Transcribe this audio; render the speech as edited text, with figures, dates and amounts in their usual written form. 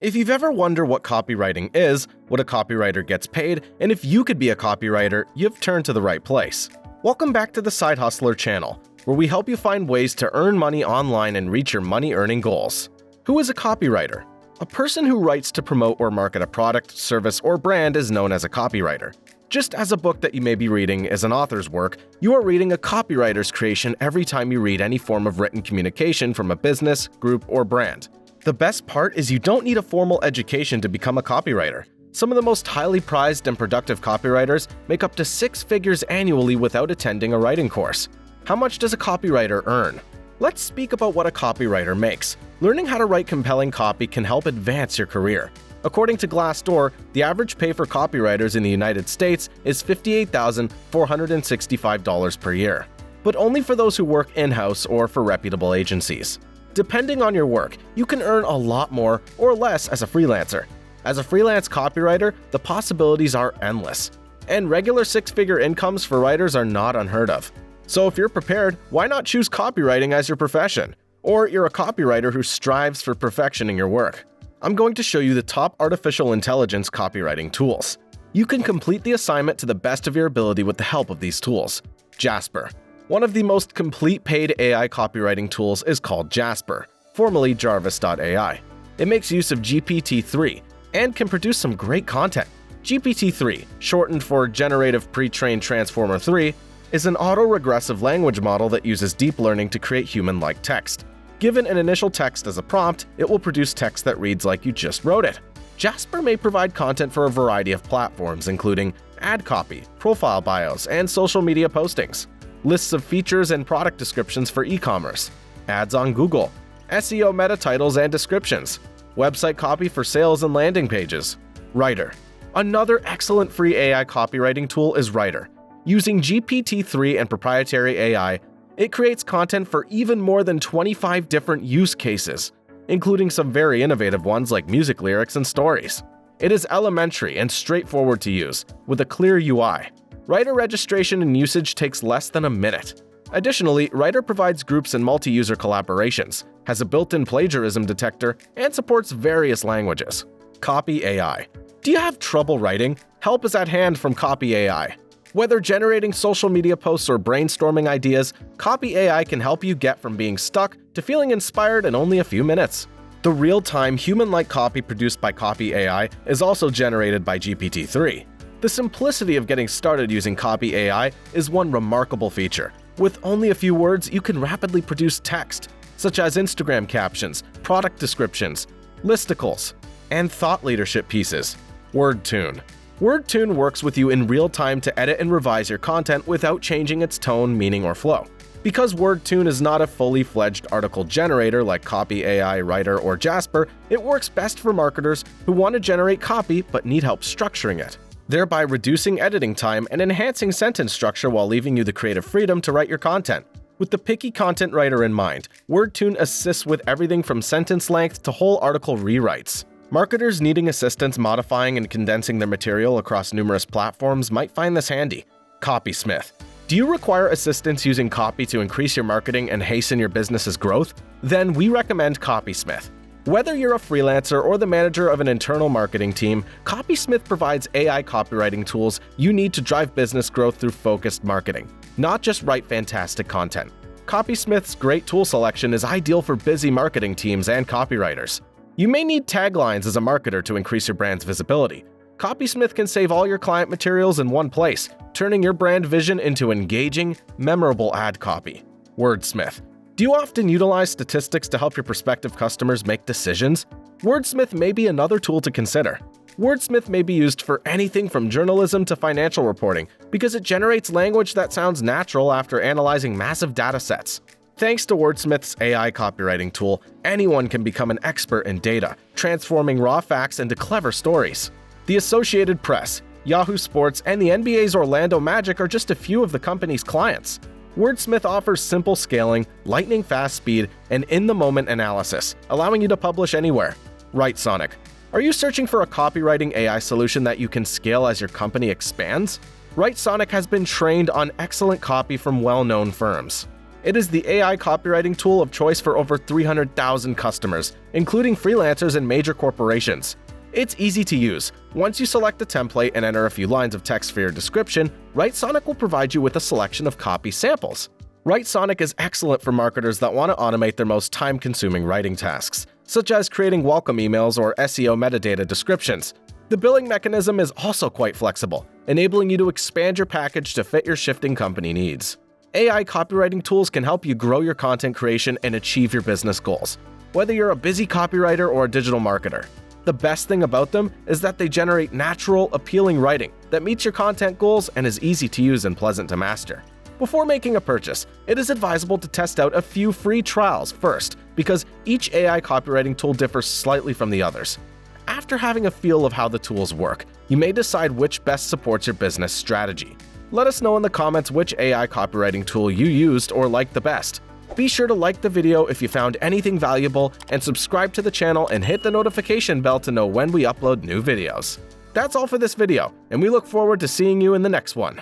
If you've ever wondered what copywriting is, what a copywriter gets paid, and if you could be a copywriter, you've turned to the right place. Welcome back to the SideHustlr channel, where we help you find ways to earn money online and reach your money-earning goals. Who is a copywriter? A person who writes to promote or market a product, service, or brand is known as a copywriter. Just as a book that you may be reading is an author's work, you are reading a copywriter's creation every time you read any form of written communication from a business, group, or brand. The best part is you don't need a formal education to become a copywriter. Some of the most highly prized and productive copywriters make up to 6 figures annually without attending a writing course. How much does a copywriter earn? Let's speak about what a copywriter makes. Learning how to write compelling copy can help advance your career. According to Glassdoor, the average pay for copywriters in the United States is $58,465 per year, but only for those who work in-house or for reputable agencies. Depending on your work, you can earn a lot more or less as a freelancer. As a freelance copywriter, the possibilities are endless, and regular 6-figure incomes for writers are not unheard of. So if you're prepared, why not choose copywriting as your profession? Or you're a copywriter who strives for perfection in your work. I'm going to show you the top artificial intelligence copywriting tools. You can complete the assignment to the best of your ability with the help of these tools. Jasper. One of the most complete paid AI copywriting tools is called Jasper, formerly Jarvis.ai. It makes use of GPT-3 and can produce some great content. GPT-3, shortened for Generative Pre-trained Transformer 3, is an auto-regressive language model that uses deep learning to create human-like text. Given an initial text as a prompt, it will produce text that reads like you just wrote it. Jasper may provide content for a variety of platforms, including ad copy, profile bios, and social media postings, lists of features and product descriptions for e-commerce, ads on Google, SEO meta titles and descriptions, website copy for sales and landing pages. Writer. Another excellent free AI copywriting tool is Writer. Using GPT-3 and proprietary AI, it creates content for even more than 25 different use cases, including some very innovative ones like music lyrics and stories. It is elementary and straightforward to use, with a clear UI. Writer registration and usage takes less than a minute. Additionally, Writer provides groups and multi-user collaborations, has a built-in plagiarism detector, and supports various languages. Copy AI. Do you have trouble writing? Help is at hand from Copy AI. Whether generating social media posts or brainstorming ideas, Copy AI can help you get from being stuck to feeling inspired in only a few minutes. The real-time, human-like copy produced by Copy AI is also generated by GPT-3. The simplicity of getting started using Copy AI is one remarkable feature. With only a few words, you can rapidly produce text, such as Instagram captions, product descriptions, listicles, and thought leadership pieces. WordTune. WordTune works with you in real time to edit and revise your content without changing its tone, meaning, or flow. Because WordTune is not a fully fledged article generator like Copy AI, Writer, or Jasper, it works best for marketers who want to generate copy but need help structuring it, thereby reducing editing time and enhancing sentence structure while leaving you the creative freedom to write your content. With the picky content writer in mind, WordTune assists with everything from sentence length to whole article rewrites. Marketers needing assistance modifying and condensing their material across numerous platforms might find this handy. Copysmith. Do you require assistance using copy to increase your marketing and hasten your business's growth? Then we recommend Copysmith. Whether you're a freelancer or the manager of an internal marketing team, Copysmith provides AI copywriting tools you need to drive business growth through focused marketing, not just write fantastic content. Copysmith's great tool selection is ideal for busy marketing teams and copywriters. You may need taglines as a marketer to increase your brand's visibility. Copysmith can save all your client materials in one place, turning your brand vision into engaging, memorable ad copy. Wordsmith. Do you often utilize statistics to help your prospective customers make decisions? Wordsmith may be another tool to consider. Wordsmith may be used for anything from journalism to financial reporting because it generates language that sounds natural after analyzing massive data sets. Thanks to Wordsmith's AI copywriting tool, anyone can become an expert in data, transforming raw facts into clever stories. The Associated Press, Yahoo Sports, and the NBA's Orlando Magic are just a few of the company's clients. Wordsmith offers simple scaling, lightning-fast speed, and in-the-moment analysis, allowing you to publish anywhere. WriteSonic. Are you searching for a copywriting AI solution that you can scale as your company expands? WriteSonic has been trained on excellent copy from well-known firms. It is the AI copywriting tool of choice for over 300,000 customers, including freelancers and major corporations. It's easy to use. Once you select a template and enter a few lines of text for your description, WriteSonic will provide you with a selection of copy samples. WriteSonic is excellent for marketers that want to automate their most time-consuming writing tasks, such as creating welcome emails or SEO metadata descriptions. The billing mechanism is also quite flexible, enabling you to expand your package to fit your shifting company needs. AI copywriting tools can help you grow your content creation and achieve your business goals, whether you're a busy copywriter or a digital marketer. The best thing about them is that they generate natural, appealing writing that meets your content goals and is easy to use and pleasant to master. Before making a purchase, it is advisable to test out a few free trials first, because each AI copywriting tool differs slightly from the others. After having a feel of how the tools work, you may decide which best supports your business strategy. Let us know in the comments which AI copywriting tool you used or liked the best. Be sure to like the video if you found anything valuable, and subscribe to the channel and hit the notification bell to know when we upload new videos. That's all for this video, and we look forward to seeing you in the next one.